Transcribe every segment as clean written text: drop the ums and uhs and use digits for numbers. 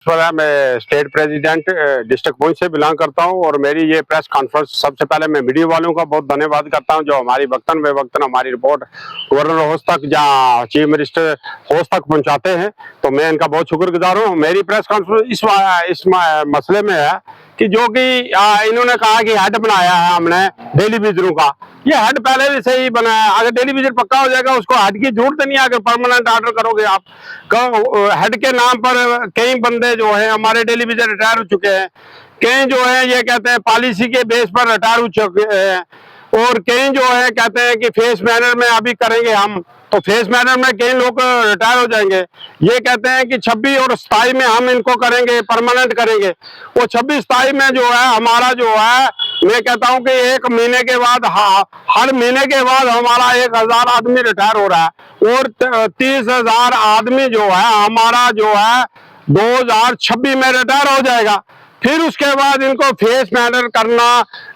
ईश्वर है। मैं state president district Poonch से बिलोंग करता हूं और मेरी ये प्रेस कॉन्फ्रेंस, सबसे पहले मैं मीडिया वालों का बहुत धन्यवाद करता हूं जो हमारी वक्तन बेवक्तन हमारी रिपोर्ट गवर्नर हाउस तक या चीफ मिनिस्टर हाउस तक पहुंचाते हैं, तो मैं इनका बहुत शुक्रगुजार हूँ। मेरी प्रेस कॉन्फ्रेंस इस मसले में है कि जो कि इन्होंने कहा कि हेड बनाया है हमने डेली विजरों का, ये हेड पहले से ही बना है। अगर डेली विजिट पक्का हो जाएगा उसको हेड की जरूरत नहीं है। अगर परमानेंट ऑर्डर करोगे आप, हेड के नाम पर कई बंदे जो है हमारे डेली विजिट रिटायर हो चुके हैं, कई जो है ये कहते हैं पॉलिसी के बेस पर रिटायर हो चुके हैं, और कई जो है कहते हैं कि फेस मैनर में अभी करेंगे हम, तो फेस मैनर में कई लोग रिटायर हो जाएंगे। ये कहते हैं कि 26 और 27 में हम इनको करेंगे, परमानेंट करेंगे। वो 26-27 में जो है हमारा जो है, मैं कहता हूं कि 1 महीने के बाद, हर महीने के बाद हमारा 1000 आदमी रिटायर हो रहा है, और 30,000 आदमी जो है हमारा जो है 2026 में रिटायर हो जाएगा। फिर उसके बाद इनको फेस मैनर करना,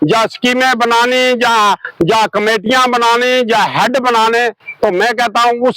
या स्कीमें बनानी, या कमेटियां बनानी, या हेड बनाने, तो मैं कहता हूं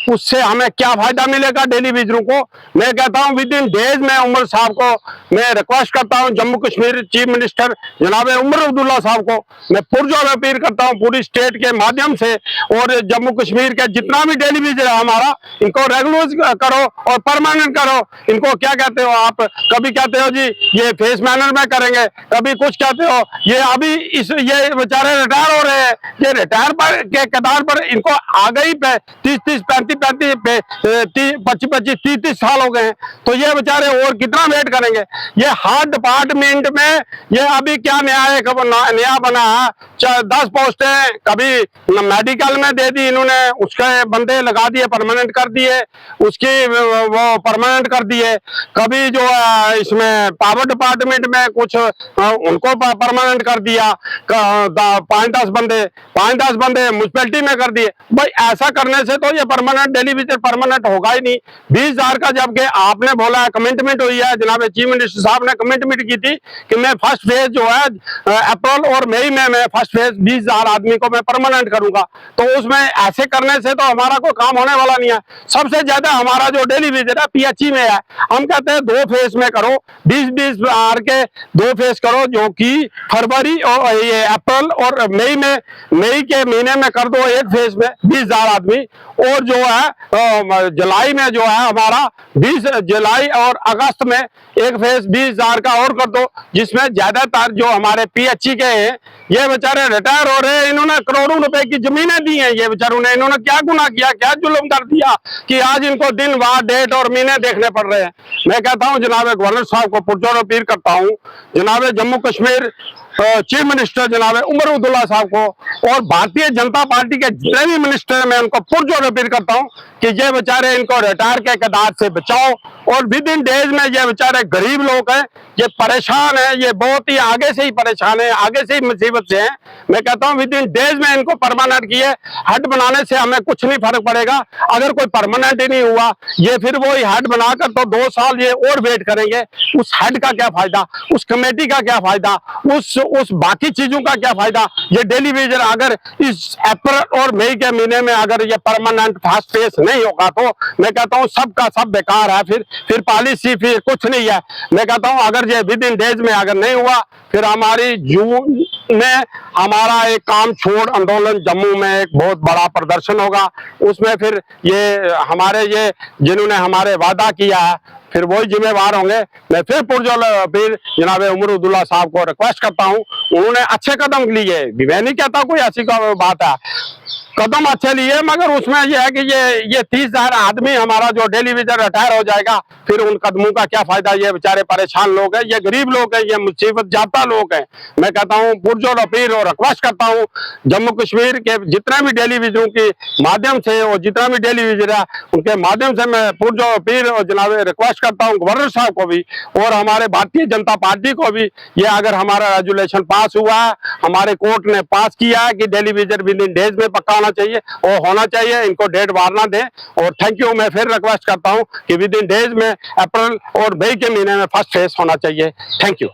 उससे हमें क्या फायदा मिलेगा डेली विजरों को। मैं कहता हूं विद इन डेज में उमर साहब को मैं रिक्वेस्ट करता हूं, जम्मू कश्मीर चीफ मिनिस्टर जनाब उमर अब्दुल्ला साहब को मैं पुरजोर अपील करता हूं पूरी स्टेट के माध्यम से, और जम्मू कश्मीर के जितना भी डेली विजर है हमारा, इनको रेगुलर करो और परमानेंट करो। इनको क्या कहते हो आप, कभी कहते हो जी ये फेस मैनर में करेंगे, कभी कुछ कहते हो। ये अभी ये बेचारे रिटायर हो रहे हैं, ये रिटायर पर के कतार पर इनको आ गई 30-30, 35-35, 25-25, 30-30 साल हो गए हैं, तो ये बेचारे और कितना वेट करेंगे। ये हर डिपार्टमेंट में ये अभी क्या नया बना है, 10 पोस्टें कभी मेडिकल में दे दी इन्होंने, उसके बंदे लगा दिए, परमानेंट कर दिए, उसकी वो परमानेंट कर दिए। कभी जो इसमें पावर डिपार्टमेंट में कुछ उनको परमानेंट कर दिया, 5-10 बंदे म्यूनसिपैलिटी में कर दिए। भाई ऐसा करने से तो ये परमानेंट डेली विजिट परमानेंट होगा ही नहीं। 20,000 का जबकि आपने बोला है, कमिटमेंट हुई है, जनाब चीफ मिनिस्टर साहब ने कमिटमेंट की थी कि मैं फर्स्ट फेज जो है अप्रैल और मई में मैं फर्स्ट फेज 20,000 आदमी को मैं परमानेंट करूंगा, तो उसमें ऐसे करने से तो हमारा कोई काम होने वाला नहीं है। सबसे ज्यादा हमारा जो डेली विजिट है पीएचई में है, हम कहते हैं 2 फेज में करो, 20-20 के 2 फेज करो, जो कि फरवरी और ये अप्रैल और मई के महीने में कर दो 1 फेज में 20,000 आदमी, और जो है जुलाई में जो है हमारा 20 जुलाई और अगस्त में 1 फेज 20,000 का और कर दो, जिसमें ज्यादातर जो हमारे पीएचई के हैं ये बेचारे रिटायर हो रहे हैं। इन्होंने करोड़ों रुपए की जमीनें दी हैं ये बेचारों ने, इन्होंने क्या गुनाह किया, क्या जुल्म कर दिया कि आज इनको दिन वार डेट और महीने देखने पड़ रहे हैं। मैं कहता हूं जनाब गवर्नर साहब को पुरजोर अपील करता हूं, जनाब जम्मू कश्मीर चीफ मिनिस्टर जनाब उमर अब्दुल्ला साहब को और भारतीय जनता पार्टी के जितने भी मिनिस्टर हैं, मैं उनको पुरजोर अपील करता हूं कि ये बेचारे इनको रिटायर के कदार से बचाओ, और विद इन डेज में ये बेचारे गरीब लोग हैं, ये परेशान है, ये बहुत ही आगे से ही परेशान है, आगे से ही मुसीबत से हैं। मैं कहता हूं विद इन डेज में इनको परमानेंट किए। हेड बनाने से हमें कुछ नहीं फर्क पड़ेगा, अगर कोई परमानेंट ही नहीं हुआ, ये फिर वो हेड बनाकर तो 2 साल ये और वेट करेंगे। उस हेड का क्या फायदा, उस कमेटी का क्या फायदा, उस बाकी चीजों का क्या फायदा। ये डेली विजिट अगर इस अप्रैल और मई के महीने में अगर ये परमानेंट फर्स्ट फेज नहीं होगा, तो मैं कहता हूं सबका सब बेकार है, फिर पॉलिसी फिर कुछ नहीं है। मैं कहता हूं अगर ये विद इन डेज में अगर नहीं हुआ, फिर हमारी जून में हमारा एक काम छोड़ आंदोलन जम्मू में एक बहुत बड़ा प्रदर्शन होगा। उसमें फिर ये हमारे ये जिन्होंने हमारे वादा किया है फिर वही जिम्मेवार होंगे। मैं फिर पुरजोर अपील जनाब उमर अब्दुल्ला साहब को रिक्वेस्ट करता हूं, उन्होंने अच्छे कदम लिए, मैं नहीं कहता कोई ऐसी बात है, कदम अच्छे लिए, मगर उसमें यह है कि ये 30,000 आदमी हमारा जो डेली विजिट रिटायर हो जाएगा, फिर उन कदमों का क्या फायदा। ये बेचारे परेशान लोग हैं, ये गरीब लोग हैं, ये मुसीबत जाता लोग हैं। मैं कहता हूं पुरजोर अपील और रिक्वेस्ट करता हूं जम्मू कश्मीर के जितने भी डेली विजिटों के माध्यम से और जितना भी डेली विजिट है उनके माध्यम से मैं पुरजोर अपील और जनाब रिक्वेस्ट करता हूँ गवर्नर साहब को भी और हमारे भारतीय जनता पार्टी को भी। ये अगर हमारा रेजुलेशन पास हुआ है, हमारे कोर्ट ने पास किया है कि daily visit with in days में पक्का चाहिए और होना चाहिए, इनको डेट वार ना दें। और थैंक यू, मैं फिर रिक्वेस्ट करता हूं कि विद इन डेज में अप्रैल और मई के महीने में फर्स्ट फेज होना चाहिए। Thank you.